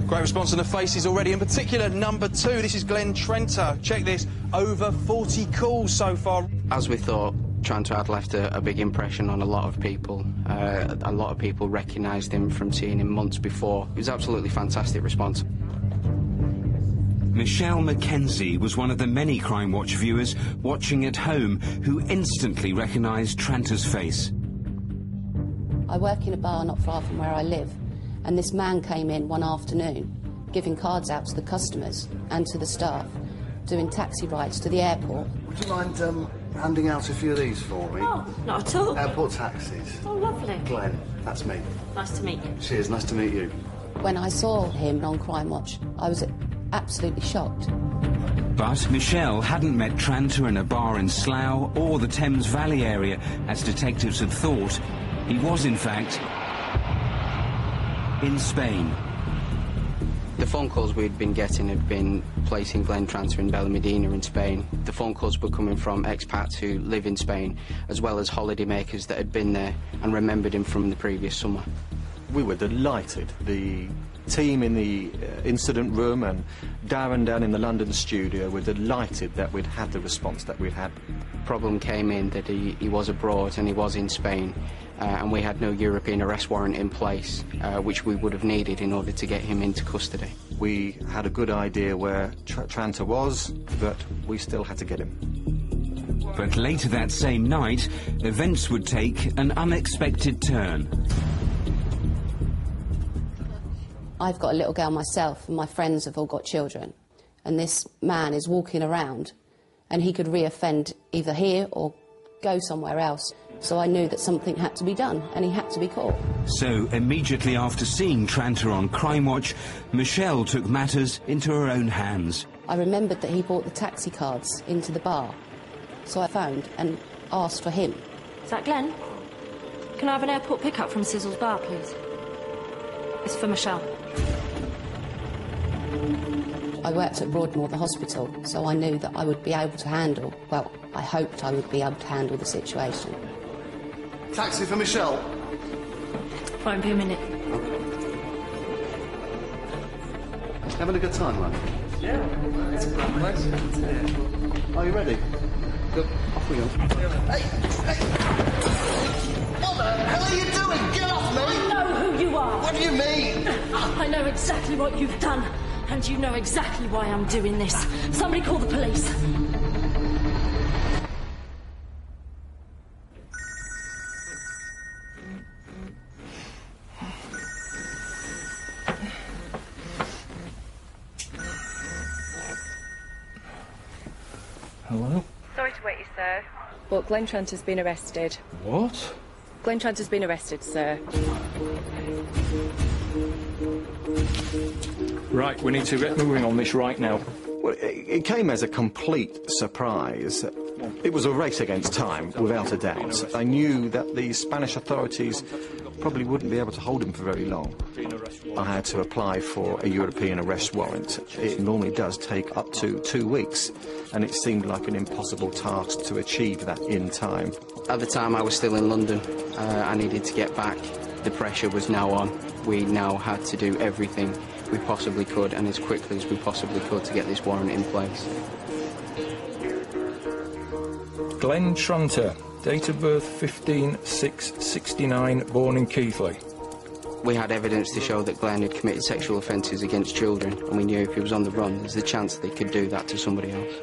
Great response on the faces already, in particular number 2. This is Glenn Tranter. Check this, over 40 calls so far. As we thought, Tranter had left a big impression on a lot of people. A lot of people recognised him from seeing him months before. It was absolutely fantastic response. Michelle Mackenzie was one of the many Crimewatch viewers watching at home who instantly recognised Tranter's face. I work in a bar not far from where I live, and this man came in one afternoon giving cards out to the customers and to the staff, doing taxi rides to the airport. Would you mind handing out a few of these for me? Oh, not at all. Airport taxis. Oh, lovely. Glenn, that's me. Nice to meet you. Cheers, nice to meet you. When I saw him on Crimewatch, I was absolutely shocked. But Michelle hadn't met Tranter in a bar in Slough or the Thames Valley area, as detectives had thought. He was, in fact, in Spain. The phone calls we'd been getting had been placing Glenn Tranter in Medina in Spain. The phone calls were coming from expats who live in Spain, as well as holidaymakers that had been there and remembered him from the previous summer. We were delighted. The team in the incident room and Darren down in the London studio were delighted that we'd had the response that we'd had. Problem came in that he was abroad and he was in Spain, and we had no European arrest warrant in place, which we would have needed in order to get him into custody. We had a good idea where Tranter was, but we still had to get him. But later that same night, events would take an unexpected turn. I've got a little girl myself, and my friends have all got children. And this man is walking around, and he could reoffend either here or go somewhere else. So I knew that something had to be done, and he had to be caught. So, immediately after seeing Tranter on Crimewatch, Michelle took matters into her own hands. I remembered that he brought the taxi cards into the bar. So I phoned and asked for him. Is that Glenn? Can I have an airport pickup from Sizzle's bar, please? It's for Michelle. I worked at Broadmoor, the hospital, so I knew that I would be able to handle, well, I hoped I would be able to handle the situation. Taxi for Michelle. Won't be a minute. Having a good time, man? Yeah. It's a great place. Yeah. Are you ready? Good. Off we go. Hey! What the hell are you doing? Get off me! I know who you are! What do you mean? I know exactly what you've done, and you know exactly why I'm doing this. Somebody call the police. Hello? Sorry to wait you, sir. But Glenn Tranter's been arrested. What? Glenn Tranter's been arrested, sir. Right, we need to get moving on this right now. Well, it came as a complete surprise. It was a race against time, without a doubt. I knew that the Spanish authorities probably wouldn't be able to hold him for very long. I had to apply for a European arrest warrant. It normally does take up to 2 weeks, and it seemed like an impossible task to achieve that in time. At the time I was still in London. I needed to get back. The pressure was now on. We now had to do everything we possibly could, and as quickly as we possibly could, to get this warrant in place. Glenn Tranter, date of birth 15/6/69, born in Keighley. We had evidence to show that Glenn had committed sexual offences against children, and we knew if he was on the run, there's a chance they could do that to somebody else.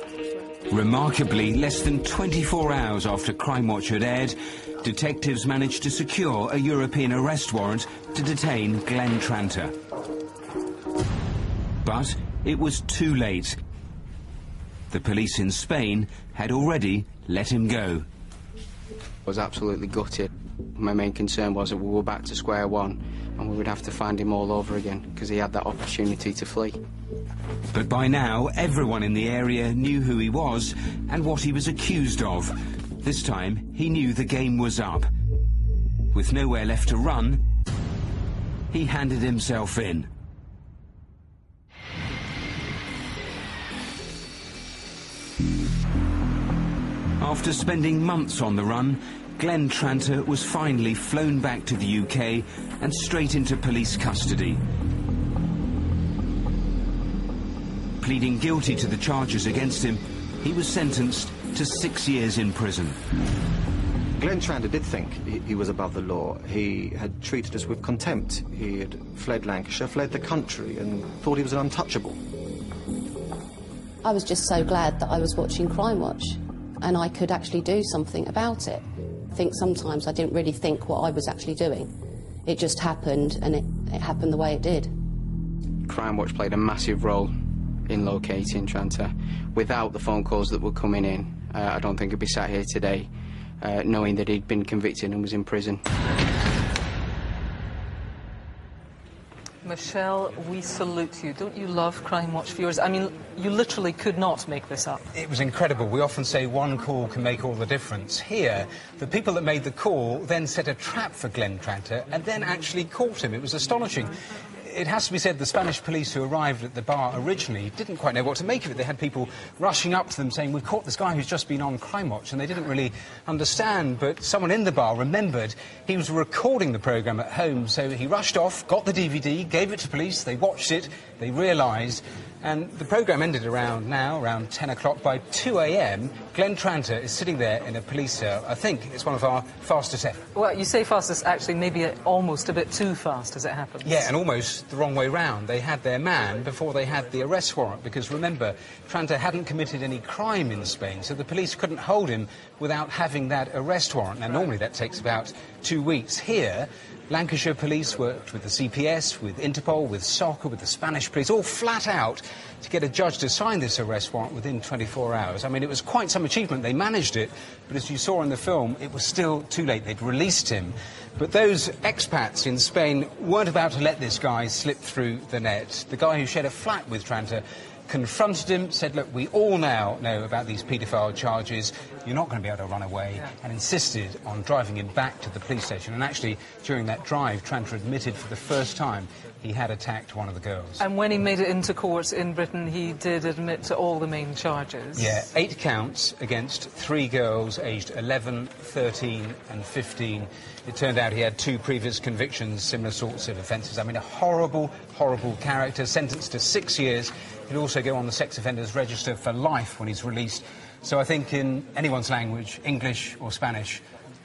Remarkably, less than 24 hours after Crimewatch had aired, detectives managed to secure a European arrest warrant to detain Glenn Tranter. But it was too late. The police in Spain had already let him go. I was absolutely gutted. My main concern was that we were back to square one and we would have to find him all over again because he had that opportunity to flee. But by now, everyone in the area knew who he was and what he was accused of. This time, he knew the game was up. With nowhere left to run, he handed himself in. After spending months on the run, Glenn Tranter was finally flown back to the UK and straight into police custody. Pleading guilty to the charges against him, he was sentenced to 6 years in prison. Glenn Tranter did think he was above the law. He had treated us with contempt. He had fled Lancashire, fled the country, and thought he was an untouchable. I was just so glad that I was watching Crimewatch, and I could actually do something about it. I think sometimes I didn't really think what I was actually doing. It just happened, and it happened the way it did. Crimewatch played a massive role in locating Tranter. Without the phone calls that were coming in, I don't think I'd be sat here today knowing that he'd been convicted and was in prison. Michelle, we salute you. Don't you love Crimewatch viewers? I mean, you literally could not make this up. It was incredible. We often say one call can make all the difference. Here, the people that made the call then set a trap for Glenn Tranter and then actually caught him. It was astonishing. It has to be said the Spanish police who arrived at the bar originally didn't quite know what to make of it. They had people rushing up to them saying, we've caught this guy who's just been on Crimewatch, and they didn't really understand. But someone in the bar remembered he was recording the programme at home, so he rushed off, got the DVD, gave it to police, they watched it, they realised. And the programme ended around 10 o'clock. By 2 a.m, Glenn Tranter is sitting there in a police cell. I think it's one of our fastest ever. Well, you say fastest, actually, maybe almost a bit too fast as it happens. Yeah, and almost the wrong way round. They had their man before they had the arrest warrant, because remember, Tranter hadn't committed any crime in Spain, so the police couldn't hold him without having that arrest warrant. Now, normally that takes about 2 weeks. Here, Lancashire police worked with the CPS, with Interpol, with SOCA, with the Spanish police, all flat out to get a judge to sign this arrest warrant within 24 hours. I mean, it was quite some achievement. They managed it, but as you saw in the film, it was still too late. They'd released him. But those expats in Spain weren't about to let this guy slip through the net. The guy who shared a flat with Tranter confronted him, said, look, we all now know about these paedophile charges, you're not going to be able to run away, and insisted on driving him back to the police station. And actually, during that drive, Tranter admitted for the first time he had attacked one of the girls. And when he made it into court in Britain, he did admit to all the main charges. Yeah, 8 counts against 3 girls aged 11, 13 and 15. It turned out he had 2 previous convictions, similar sorts of offences. I mean, a horrible, horrible character, sentenced to 6 years. He'll also go on the sex offenders register for life when he's released. So I think in anyone's language, English or Spanish,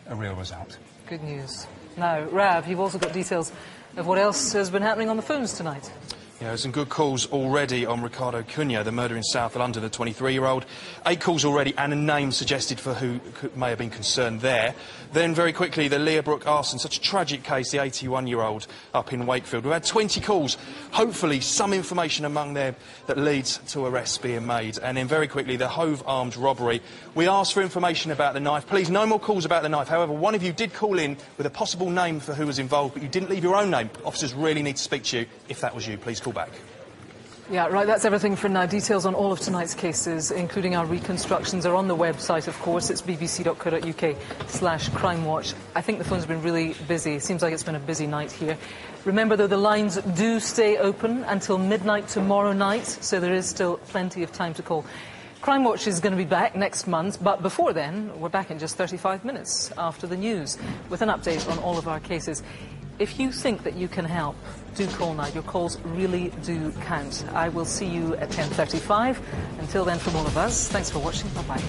a real result. Good news. Now, Rav, you've also got details of what else has been happening on the phones tonight. Yeah, there's some good calls already on Ricardo Cunha, the murder in South London, the 23-year-old. 8 calls already and a name suggested for who may have been concerned there. Then, very quickly, the Leah Brook arson, such a tragic case, the 81-year-old up in Wakefield. We've had 20 calls, hopefully some information among them that leads to arrests being made. And then, very quickly, the Hove armed robbery. We asked for information about the knife. Please, no more calls about the knife. However, one of you did call in with a possible name for who was involved, but you didn't leave your own name. Officers really need to speak to you. If that was you, please call back. Yeah, right, that's everything for now. Details on all of tonight's cases, including our reconstructions, are on the website, of course. It's bbc.co.uk/crimewatch. I think the phone's been really busy. Seems like it's been a busy night here. Remember, though, the lines do stay open until midnight tomorrow night, so there is still plenty of time to call. Crimewatch is going to be back next month, but before then, we're back in just 35 minutes after the news with an update on all of our cases. If you think that you can help, do call now. Your calls really do count. I will see you at 10:35. Until then, from all of us, thanks for watching. Bye-bye.